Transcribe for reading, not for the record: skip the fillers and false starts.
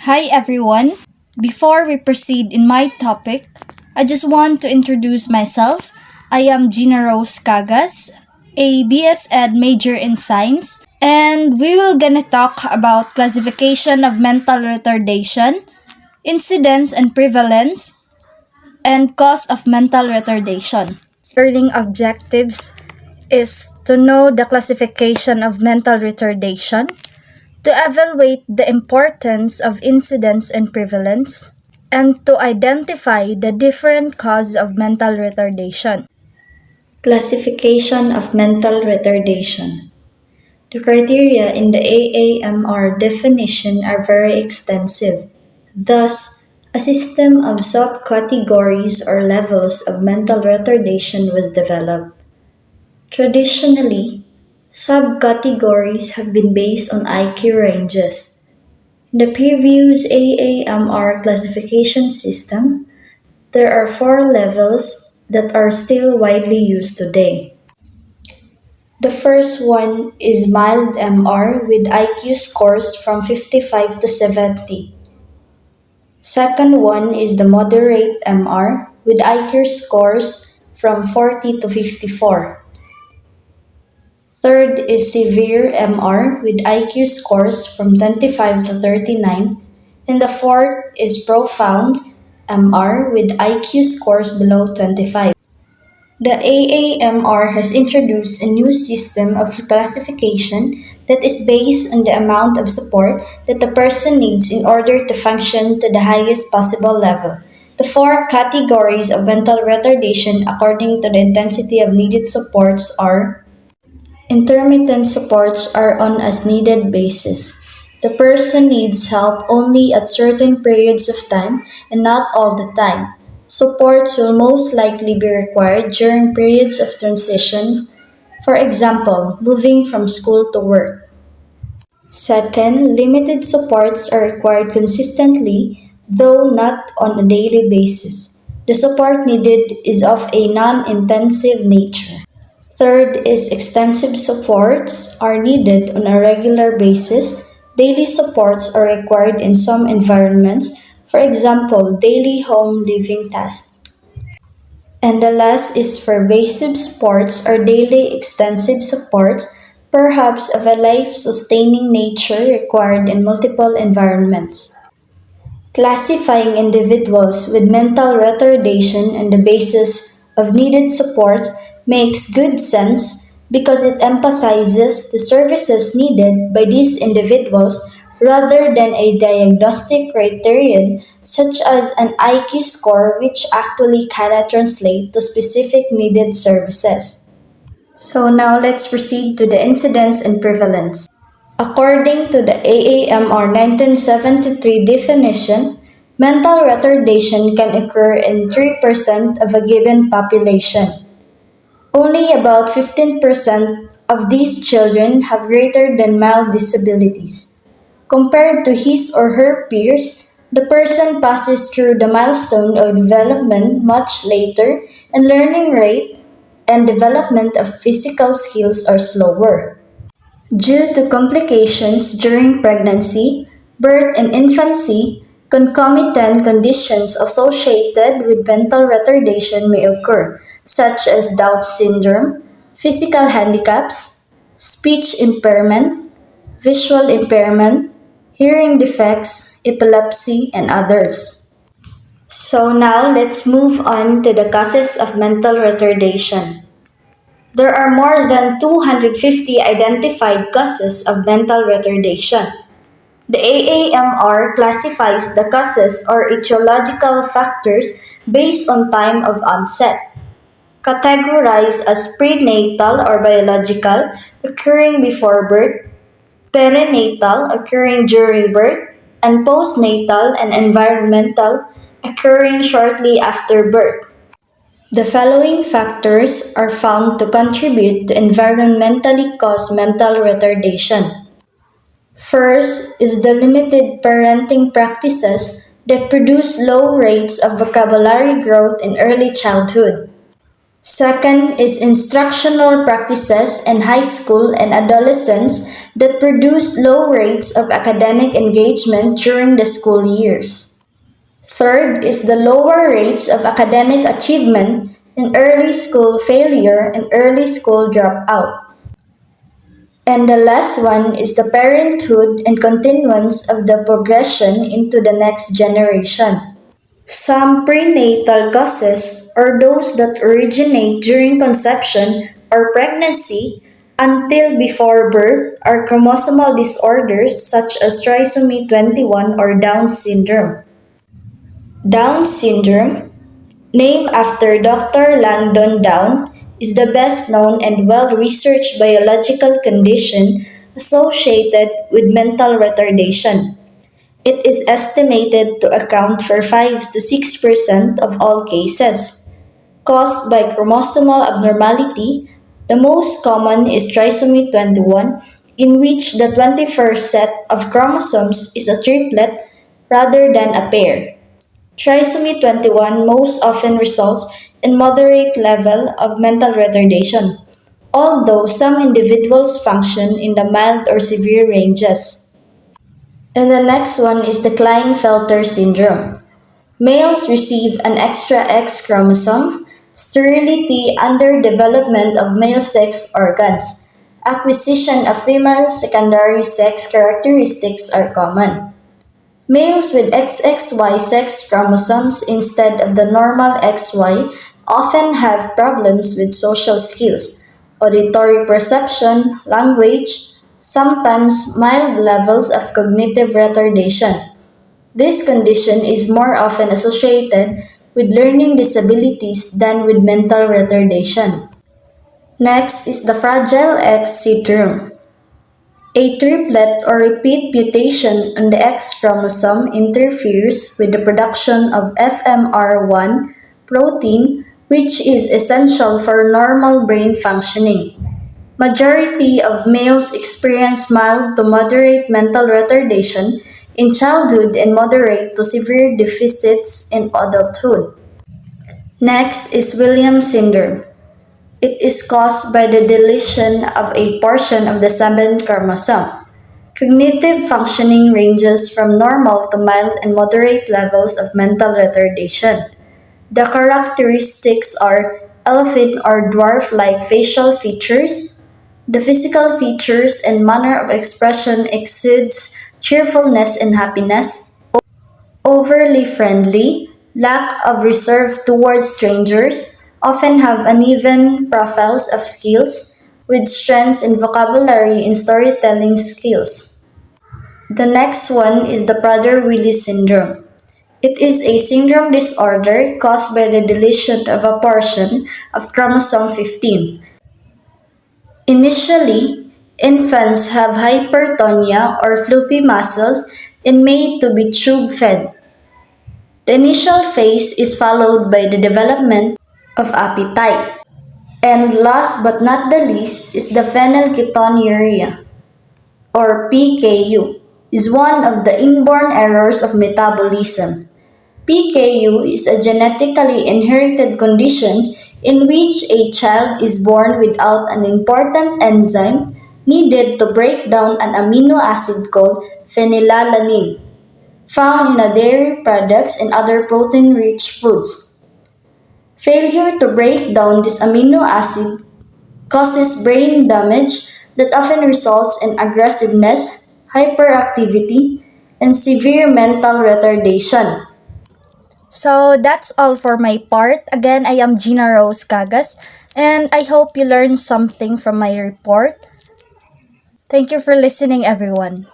Hi everyone. Before we proceed in my topic, I just want to introduce myself. I am Gina Rose Cagas, a BS Ed major in science, and we will gonna talk about classification of mental retardation, incidence and prevalence, and cause of mental retardation. Learning objectives is to know the classification of mental retardation, to evaluate the importance of incidence and prevalence, and to identify the different causes of mental retardation. Classification of mental retardation. The criteria in the AAMR definition are very extensive. Thus, a system of subcategories or levels of mental retardation was developed. Traditionally, subcategories have been based on IQ ranges. In the previous AAMR classification system, there are four levels that are still widely used today. The first one is mild MR with IQ scores from 55 to 70. Second one is the moderate MR with IQ scores from 40 to 54. Third is severe MR with IQ scores from 25 to 39. And the fourth is profound MR with IQ scores below 25. The AAMR has introduced a new system of classification that is based on the amount of support that the person needs in order to function to the highest possible level. The four categories of mental retardation according to the intensity of needed supports are: intermittent supports are on as needed basis. The person needs help only at certain periods of time and not all the time. Supports will most likely be required during periods of transition, for example, moving from school to work. Second, limited supports are required consistently, though not on a daily basis. The support needed is of a non intensive nature. Third is extensive supports are needed on a regular basis. Daily supports are required in some environments, for example, daily home living tasks. And the last is pervasive supports or daily extensive supports, perhaps of a life sustaining nature required in multiple environments. Classifying individuals with mental retardation on the basis of needed supports makes good sense because it emphasizes the services needed by these individuals rather than a diagnostic criterion such as an IQ score, which actually cannot translate to specific needed services. So now let's proceed to the incidence and prevalence. According to the AAMR 1973 definition, mental retardation can occur in 3% of a given population. Only about 15% of these children have greater than mild disabilities. Compared to his or her peers, the person passes through the milestone of development much later, and learning rate and development of physical skills are slower. Due to complications during pregnancy, birth, and infancy, concomitant conditions associated with mental retardation may occur, such as Down syndrome, physical handicaps, speech impairment, visual impairment, hearing defects, epilepsy, and others. So now let's move on to the causes of mental retardation. There are more than 250 identified causes of mental retardation. The AAMR classifies the causes or etiological factors based on time of onset, categorized as prenatal or biological, occurring before birth, perinatal, occurring during birth, and postnatal and environmental, occurring shortly after birth. The following factors are found to contribute to environmentally caused mental retardation. First is the limited parenting practices that produce low rates of vocabulary growth in early childhood. Second is instructional practices in high school and adolescence that produce low rates of academic engagement during the school years. Third is the lower rates of academic achievement in early school failure and early school dropout. And the last one is the parenthood and continuance of the progression into the next generation. Some prenatal causes, or those that originate during conception or pregnancy until before birth, are chromosomal disorders such as trisomy 21 or Down syndrome. Down syndrome, named after Dr. Langdon Down, is the best known and well researched biological condition associated with mental retardation. It is estimated to account for 5 to 6% of all cases. Caused by chromosomal abnormality, the most common is trisomy 21, in which the 21st set of chromosomes is a triplet rather than a pair. Trisomy 21 most often results in moderate level of mental retardation, although some individuals function in the mild or severe ranges. And the next one is the Klinefelter syndrome. Males receive an extra X chromosome, sterility, underdevelopment of male sex organs. Acquisition of female secondary sex characteristics are common. Males with XXY sex chromosomes instead of the normal XY often have problems with social skills, auditory perception, language, sometimes mild levels of cognitive retardation. This condition is more often associated with learning disabilities than with mental retardation. Next is the Fragile X syndrome. A triplet or repeat mutation on the X chromosome interferes with the production of FMR1 protein, which is essential for normal brain functioning. Majority of males experience mild to moderate mental retardation in childhood and moderate to severe deficits in adulthood. Next is Williams syndrome. It is caused by the deletion of a portion of the seventh chromosome. Cognitive functioning ranges from normal to mild and moderate levels of mental retardation. The characteristics are elephant or dwarf-like facial features. The physical features and manner of expression exudes cheerfulness and happiness, overly friendly, lack of reserve towards strangers, often have uneven profiles of skills, with strengths in vocabulary and storytelling skills. The next one is the Prader-Willi syndrome. It is a syndrome disorder caused by the deletion of a portion of chromosome 15. Initially, infants have hypertonia or floppy muscles and made to be tube-fed. The initial phase is followed by the development of appetite. And last but not the least is the phenylketonuria, or PKU, is one of the inborn errors of metabolism. PKU is a genetically inherited condition in which a child is born without an important enzyme needed to break down an amino acid called phenylalanine, found in dairy products and other protein-rich foods. Failure to break down this amino acid causes brain damage that often results in aggressiveness, hyperactivity, and severe mental retardation. So that's all for my part. Again, I am Gina Rose Cagas, and I hope you learned something from my report. Thank you for listening, everyone.